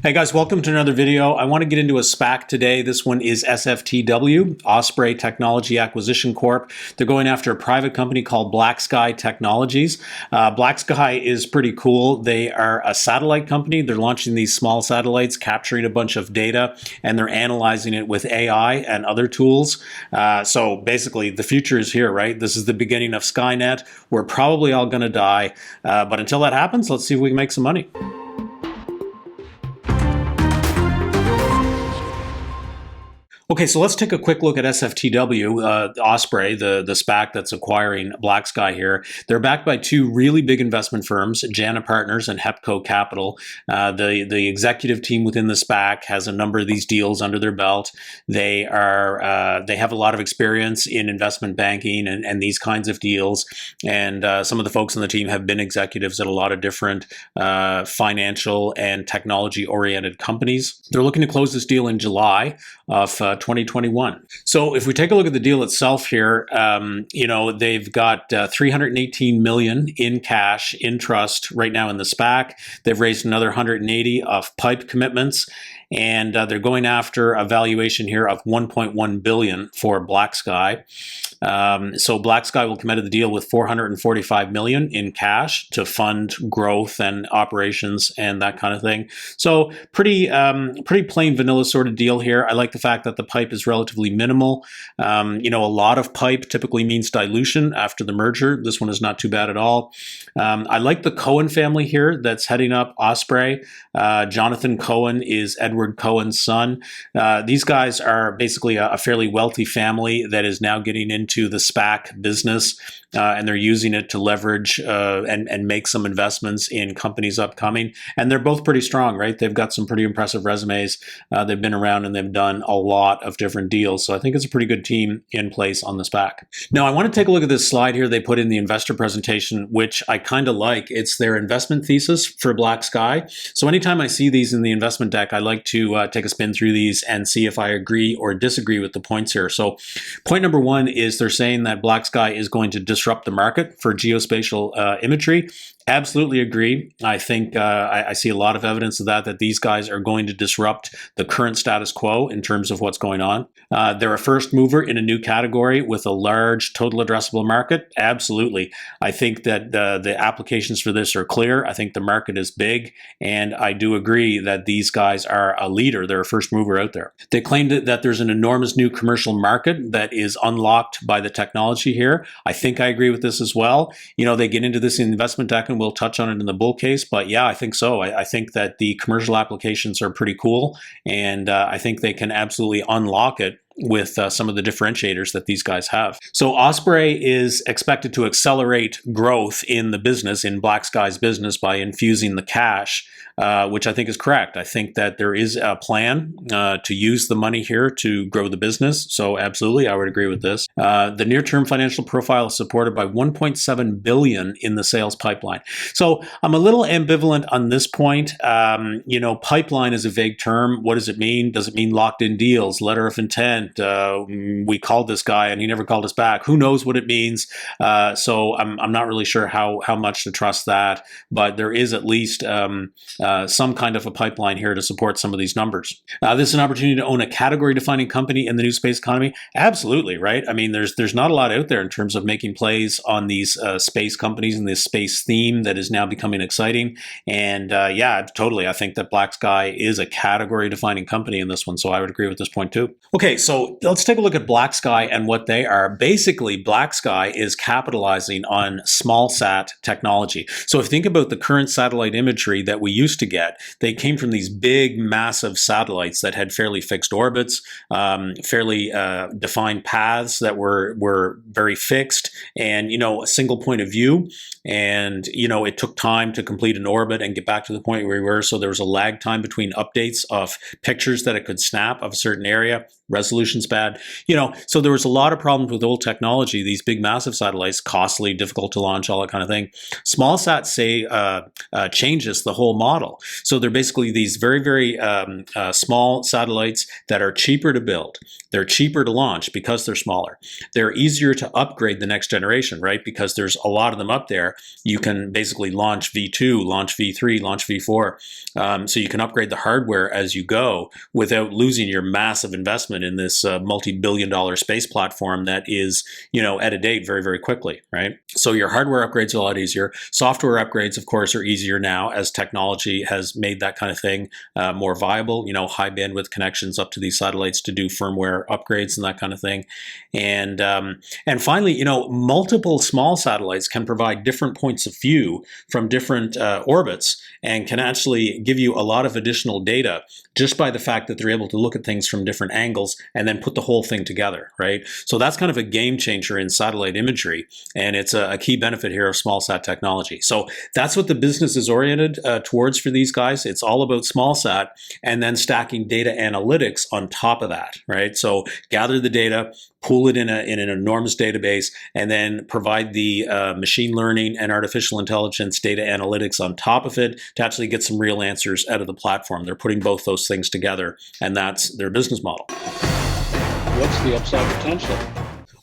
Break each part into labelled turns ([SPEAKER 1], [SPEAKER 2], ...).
[SPEAKER 1] Hey guys, welcome to another video. I want to get into a SPAC today. This one is SFTW, Osprey Technology Acquisition Corp. They're going after a private company called BlackSky Technologies. BlackSky is pretty cool. They are a satellite company. They're launching these small satellites, capturing a bunch of data, and they're analyzing it with AI and other tools. So basically, the future is here, right? This is the beginning of Skynet. We're probably all going to die. But until that happens, let's see if we can make some money. Okay, so let's take a quick look at SFTW, Osprey, the SPAC that's acquiring BlackSky here. They're backed by two really big investment firms, Jana Partners and Hepco Capital. The executive team within the SPAC has a number of these deals under their belt. They have a lot of experience in investment banking and these kinds of deals. And some of the folks on the team have been executives at a lot of different financial and technology-oriented companies. They're looking to close this deal in July of 2021. So if we take a look at the deal itself here, they've got 318 million in cash in trust right now in the SPAC. They've raised another 180 of PIPE commitments, and they're going after a valuation here of 1.1 billion for BlackSky. So BlackSky will come out of the deal with 445 million in cash to fund growth and operations and that kind of thing. So pretty plain vanilla sort of deal here. I like the fact that the PIPE is relatively minimal. A lot of PIPE typically means dilution after the merger. This one is not too bad at all. I like the Cohen family here that's heading up Osprey. Jonathan Cohen is Edward Cohen's son. These guys are basically a fairly wealthy family that is now getting into the SPAC business, and they're using it to leverage and make some investments in companies upcoming. And they're both pretty strong, right? They've got some pretty impressive resumes. They've been around and they've done a lot of different deals. So I think it's a pretty good team in place on the SPAC. Now, I want to take a look at this slide here they put in the investor presentation, which I kind of like. It's their investment thesis for BlackSky. So anytime I see these in the investment deck, I like to take a spin through these and see if I agree or disagree with the points here. So point number one is they're saying that BlackSky is going to disrupt the market for geospatial imagery. Absolutely agree. I think I see a lot of evidence of that these guys are going to disrupt the current status quo in terms of what's going on. They're a first mover in a new category with a large total addressable market. Absolutely. I think that the applications for this are clear. I think the market is big, and I do agree that these guys are a leader. They're a first mover out there. They claimed that there's an enormous new commercial market that is unlocked by the technology here. I think I agree with this as well. They get into this investment deck, and we'll touch on it in the bull case, but yeah, I think so. I think that the commercial applications are pretty cool, and I think they can absolutely unlock it with some of the differentiators that these guys have. So Osprey is expected to accelerate growth in the business, in BlackSky's business, by infusing the cash, which I think is correct. I think that there is a plan to use the money here to grow the business. So absolutely, I would agree with this. The near-term financial profile is supported by 1.7 billion in the sales pipeline. So I'm a little ambivalent on this point. Pipeline is a vague term. What does it mean? Does it mean locked-in deals, letter of intent? We called this guy and he never called us back. Who knows what it means? So I'm not really sure how much to trust that, but there is at least some kind of a pipeline here to support some of these numbers. This is an opportunity to own a category-defining company in the new space economy. Absolutely, right? I mean, there's not a lot out there in terms of making plays on these space companies and this space theme that is now becoming exciting. And yeah, totally. I think that BlackSky is a category-defining company in this one, so I would agree with this point too. Okay, so let's take a look at BlackSky and what they are. Basically, BlackSky is capitalizing on small sat technology. So if you think about the current satellite imagery that we used to get, they came from these big, massive satellites that had fairly fixed orbits, fairly defined paths that were very fixed, and a single point of view. And it took time to complete an orbit and get back to the point where we were. So there was a lag time between updates of pictures that it could snap of a certain area. Resolution solution's bad. So there was a lot of problems with old technology, these big massive satellites, costly, difficult to launch, all that kind of thing. Small sat changes the whole model. So they're basically these very, very small satellites that are cheaper to build. They're cheaper to launch because they're smaller. They're easier to upgrade the next generation, right? Because there's a lot of them up there. You can basically launch V2, launch V3, launch V4. So you can upgrade the hardware as you go without losing your massive investment in this multi-billion-dollar space platform that is, at a date very, very quickly, right? So your hardware upgrades are a lot easier. Software upgrades, of course, are easier now as technology has made that kind of thing more viable. High bandwidth connections up to these satellites to do firmware upgrades and that kind of thing. And finally, multiple small satellites can provide different points of view from different orbits and can actually give you a lot of additional data just by the fact that they're able to look at things from different angles and then put the whole thing together, right? So that's kind of a game changer in satellite imagery, and it's a key benefit here of small sat technology. So that's what the business is oriented towards for these guys. It's all about small sat and then stacking data analytics on top of that, right? So gather the data, pool it in an enormous database, and then provide the machine learning and artificial intelligence data analytics on top of it to actually get some real answers out of the platform. They're putting both those things together, and that's their business model.
[SPEAKER 2] What's the upside potential?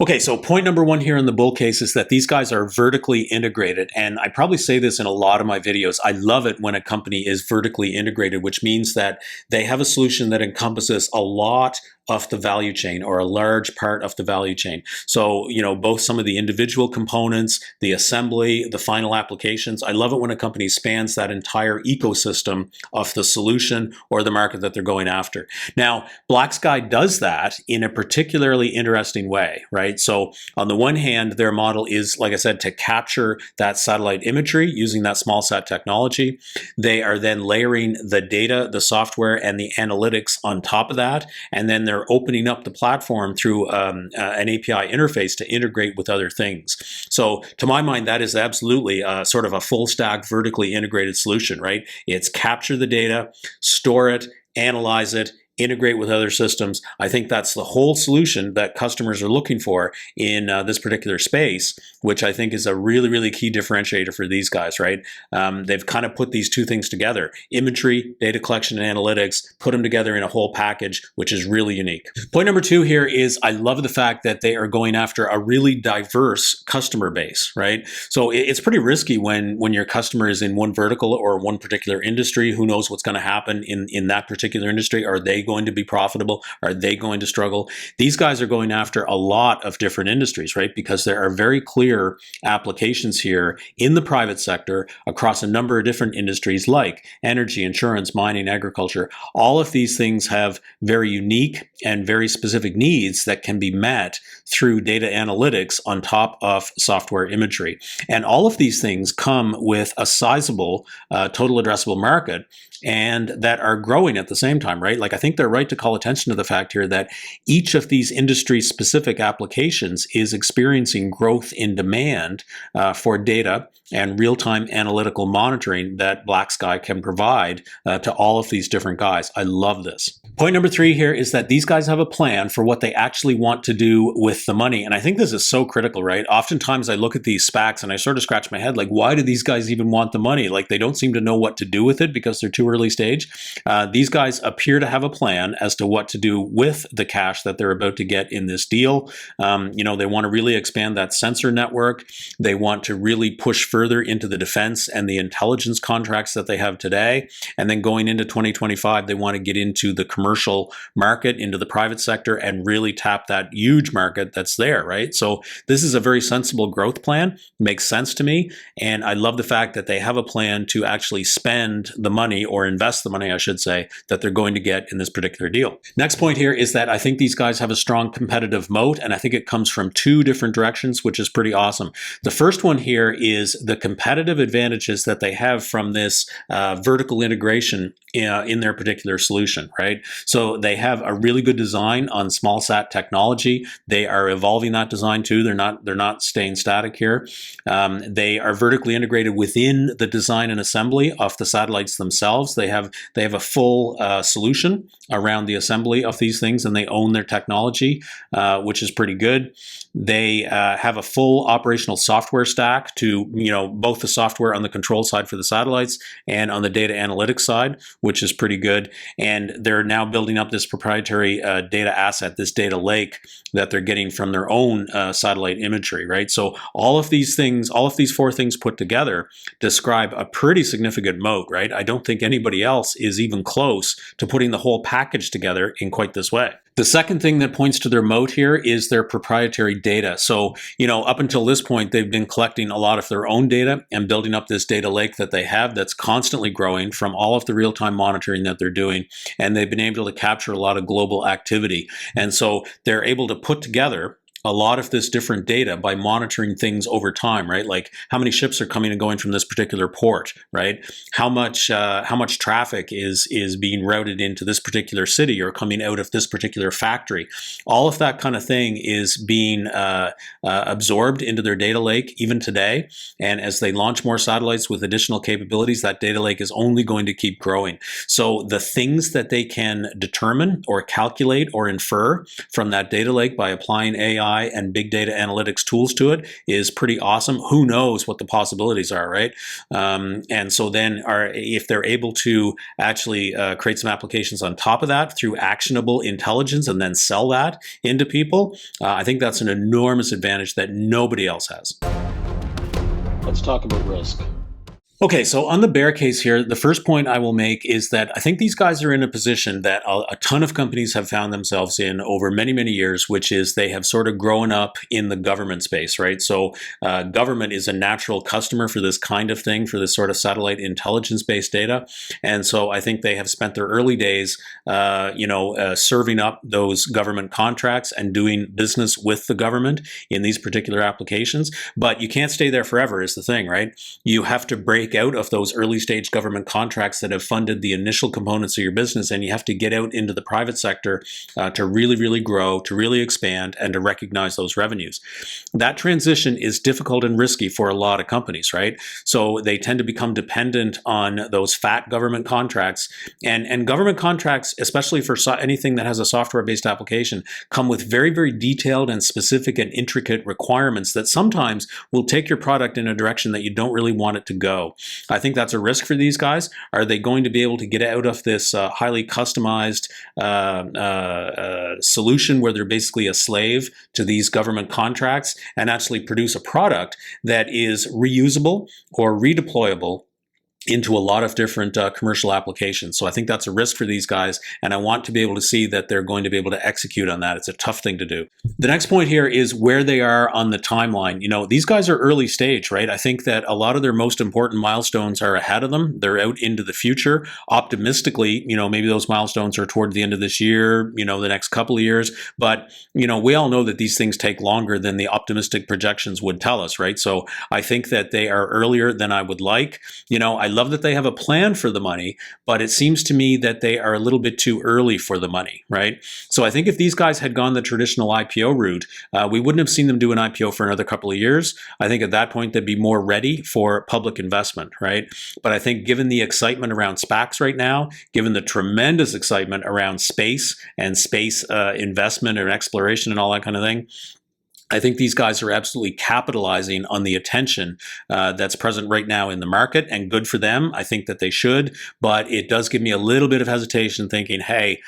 [SPEAKER 1] Okay, so point number one here in the bull case is that these guys are vertically integrated. And I probably say this in a lot of my videos. I love it when a company is vertically integrated, which means that they have a solution that encompasses a lot of the value chain, or a large part of the value chain. So, both some of the individual components, the assembly, the final applications. I love it when a company spans that entire ecosystem of the solution or the market that they're going after. Now, BlackSky does that in a particularly interesting way, right? So on the one hand, their model is, like I said, to capture that satellite imagery using that small sat technology. They are then layering the data, the software, and the analytics on top of that. And then they're opening up the platform through an API interface to integrate with other things. So to my mind, that is absolutely sort of a full stack vertically integrated solution, right? It's capture the data, store it, analyze it, integrate with other systems. I think that's the whole solution that customers are looking for in this particular space, which I think is a really, really key differentiator for these guys, right? They've kind of put these two things together: imagery, data collection, and analytics, put them together in a whole package, which is really unique. Point number two here is I love the fact that they are going after a really diverse customer base, right? So it's pretty risky when your customer is in one vertical or one particular industry. Who knows what's going to happen in that particular industry? Are they going to be profitable? Are they going to struggle? These guys are going after a lot of different industries, right? Because there are very clear applications here in the private sector across a number of different industries like energy, insurance, mining, agriculture. All of these things have very unique and very specific needs that can be met through data analytics on top of software imagery. And all of these things come with a sizable total addressable market and that are growing at the same time, right? Like, I think they're right to call attention to the fact here that each of these industry-specific applications is experiencing growth in demand for data and real-time analytical monitoring that BlackSky can provide to all of these different guys. I love this. Point number three here is that these guys have a plan for what they actually want to do with the money. And I think this is so critical, right? Oftentimes I look at these SPACs and I sort of scratch my head, like, why do these guys even want the money? Like, they don't seem to know what to do with it because they're too early stage. These guys appear to have a plan as to what to do with the cash that they're about to get in this deal. They want to really expand that sensor network. They want to really push further into the defense and the intelligence contracts that they have today. And then going into 2025, they want to get into the commercial market, into the private sector, and really tap that huge market that's there, right? So this is a very sensible growth plan. Makes sense to me. And I love the fact that they have a plan to actually spend the money, or invest the money, I should say, that they're going to get in this particular deal. Next point here is that I think these guys have a strong competitive moat, and I think it comes from two different directions, which is pretty awesome. The first one here is the competitive advantages that they have from this vertical integration in their particular solution, right? So they have a really good design on small sat technology. They are evolving that design too. They're not staying static here. They are vertically integrated within the design and assembly of the satellites themselves. They have a full solution around the assembly of these things, and they own their technology, which is pretty good. They have a full operational software stack to, both the software on the control side for the satellites and on the data analytics side, which is pretty good. And they're now building up this proprietary data asset, this data lake that they're getting from their own satellite imagery, right? So all of these four things put together describe a pretty significant moat, right? I don't think anybody else is even close to putting the whole package together in quite this way. The second thing that points to their moat here is their proprietary data. So, up until this point, they've been collecting a lot of their own data and building up this data lake that they have that's constantly growing from all of the real-time monitoring that they're doing. And they've been able to capture a lot of global activity. And so they're able to put together a lot of this different data by monitoring things over time, right? Like how many ships are coming and going from this particular port, right? How much traffic is being routed into this particular city or coming out of this particular factory. All of that kind of thing is being absorbed into their data lake even today. And as they launch more satellites with additional capabilities, that data lake is only going to keep growing. So the things that they can determine or calculate or infer from that data lake by applying AI and big data analytics tools to it is pretty awesome. Who knows what the possibilities are, right? And so then if they're able to actually create some applications on top of that through actionable intelligence and then sell that into people, I think that's an enormous advantage that nobody else has.
[SPEAKER 2] Let's talk about risk.
[SPEAKER 1] Okay, so on the bear case here, the first point I will make is that I think these guys are in a position that a ton of companies have found themselves in over many, many years, which is they have sort of grown up in the government space, right? So government is a natural customer for this kind of thing, for this sort of satellite intelligence-based data. And so I think they have spent their early days, serving up those government contracts and doing business with the government in these particular applications. But you can't stay there forever is the thing, right? You have to break out of those early stage government contracts that have funded the initial components of your business, and you have to get out into the private sector to really, really grow, to really expand, and to recognize those revenues. That transition is difficult and risky for a lot of companies, right? So they tend to become dependent on those fat government contracts, and government contracts, especially for anything that has a software-based application, come with very, very detailed and specific and intricate requirements that sometimes will take your product in a direction that you don't really want it to go. I think that's a risk for these guys. Are they going to be able to get out of this highly customized solution where they're basically a slave to these government contracts and actually produce a product that is reusable or redeployable into a lot of different commercial applications? So I think that's a risk for these guys, and I want to be able to see that they're going to be able to execute on that. It's a tough thing to do. The next point here is where they are on the timeline. These guys are early stage, right? I think that a lot of their most important milestones are ahead of them. They're out into the future. Optimistically, maybe those milestones are toward the end of this year, the next couple of years. But, we all know that these things take longer than the optimistic projections would tell us, right? So I think that they are earlier than I would like. I love that they have a plan for the money, but it seems to me that they are a little bit too early for the money, right? So I think if these guys had gone the traditional IPO route, we wouldn't have seen them do an IPO for another couple of years. I think at that point, they'd be more ready for public investment, right? But I think given the excitement around SPACs right now, given the tremendous excitement around space and space investment and exploration and all that kind of thing, I think these guys are absolutely capitalizing on the attention that's present right now in the market, and good for them. I think that they should, but it does give me a little bit of hesitation thinking, hey,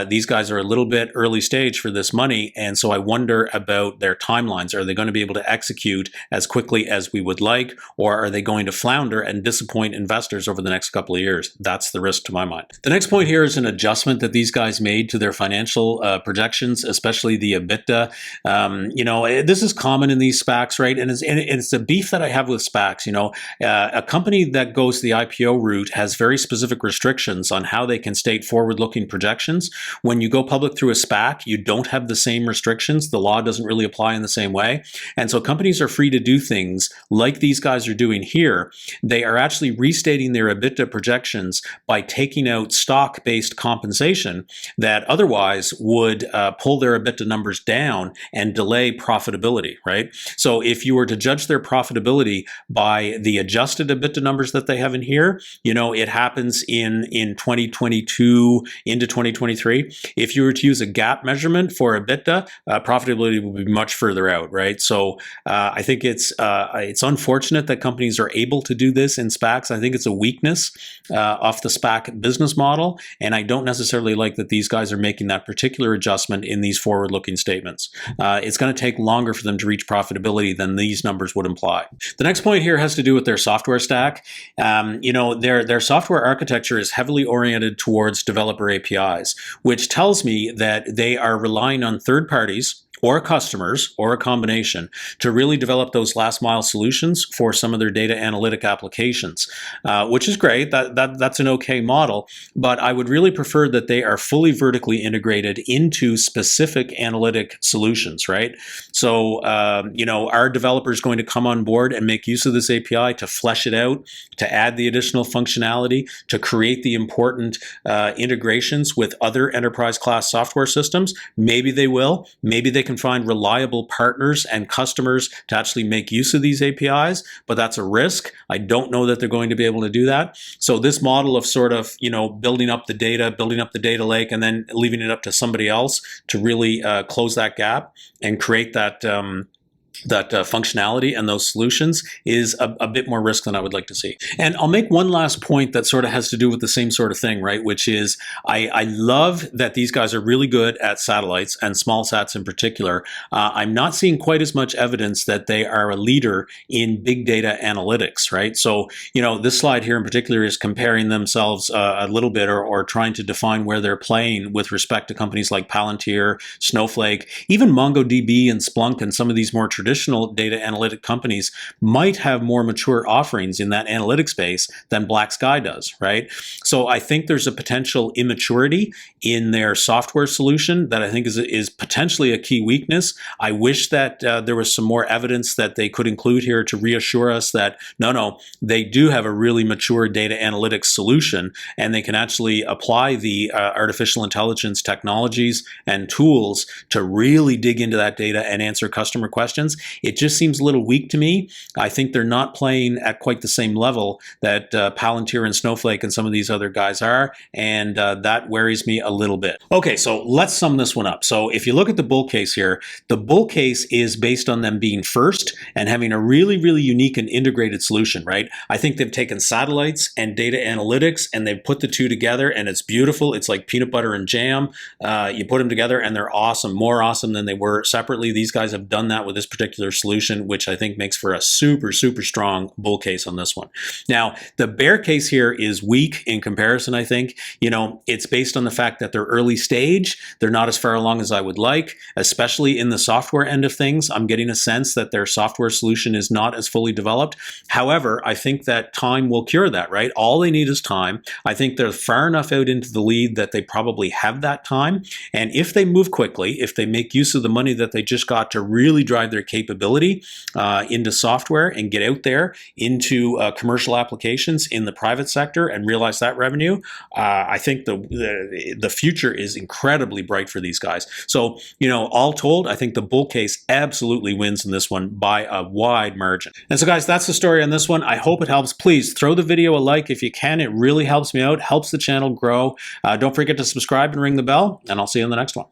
[SPEAKER 1] these guys are a little bit early stage for this money, and so I wonder about their timelines. Are they going to be able to execute as quickly as we would like, or are they going to flounder and disappoint investors over the next couple of years? That's the risk to my mind. The next point here is an adjustment that these guys made to their financial projections, especially the EBITDA. this is common in these SPACs, right? And it's a beef that I have with SPACs. A company that goes the IPO route has very specific restrictions on how they can state forward-looking projections. When you go public through a SPAC, you don't have the same restrictions. The law doesn't really apply in the same way. And so companies are free to do things like these guys are doing here. They are actually restating their EBITDA projections by taking out stock-based compensation that otherwise would pull their EBITDA numbers down and delay profitability, right? So if you were to judge their profitability by the adjusted EBITDA numbers that they have in here, it happens in 2022 into 2023. If you were to use a GAAP measurement for EBITDA, profitability would be much further out, right? So I think it's unfortunate that companies are able to do this in SPACs. I think it's a weakness of the SPAC business model, and I don't necessarily like that these guys are making that particular adjustment in these forward-looking statements. It's going to take longer for them to reach profitability than these numbers would imply. The next point here has to do with their software stack. Their software architecture is heavily oriented towards developer APIs, which tells me that they are relying on third parties or customers, or a combination, to really develop those last mile solutions for some of their data analytic applications, which is great. That's an okay model, but I would really prefer that they are fully vertically integrated into specific analytic solutions, right? So, are developers going to come on board and make use of this API to flesh it out, to add the additional functionality, to create the important integrations with other enterprise class software systems? Maybe they will. Maybe they can find reliable partners and customers to actually make use of these APIs, but that's a risk. I don't know that they're going to be able to do that. So this model of sort of, building up the data lake, and then leaving it up to somebody else to really close that gap and create that functionality and those solutions is a bit more risk than I would like to see. And I'll make one last point that sort of has to do with the same sort of thing, right? Which is I love that these guys are really good at satellites and small sats in particular. I'm not seeing quite as much evidence that they are a leader in big data analytics, right? So, this slide here in particular is comparing themselves a little bit or trying to define where they're playing with respect to companies like Palantir, Snowflake, even MongoDB and Splunk and some of these more traditional data analytic companies might have more mature offerings in that analytic space than BlackSky does, right? So I think there's a potential immaturity in their software solution that I think is potentially a key weakness. I wish that there was some more evidence that they could include here to reassure us that no, they do have a really mature data analytics solution, and they can actually apply the artificial intelligence technologies and tools to really dig into that data and answer customer questions. It just seems a little weak to me. I think they're not playing at quite the same level that Palantir and Snowflake and some of these other guys are, and that worries me a little bit. Okay, so let's sum this one up. So if you look at the bull case here, the bull case is based on them being first and having a really, really unique and integrated solution, right? I think they've taken satellites and data analytics and they've put the two together, and it's beautiful. It's like peanut butter and jam. You put them together and they're awesome, more awesome than they were separately. These guys have done that with this particular solution, which I think makes for a super, super strong bull case on this one. Now, the bear case here is weak in comparison, I think. It's based on the fact that they're early stage. They're not as far along as I would like, especially in the software end of things. I'm getting a sense that their software solution is not as fully developed. However, I think that time will cure that, right? All they need is time. I think they're far enough out into the lead that they probably have that time. And if they move quickly, if they make use of the money that they just got to really drive their capability into software and get out there into commercial applications in the private sector and realize that revenue, I think the future is incredibly bright for these guys. So, all told, I think the bull case absolutely wins in this one by a wide margin. And so, guys, that's the story on this one. I hope it helps. Please throw the video a like if you can. It really helps me out, helps the channel grow. Don't forget to subscribe and ring the bell, and I'll see you on the next one.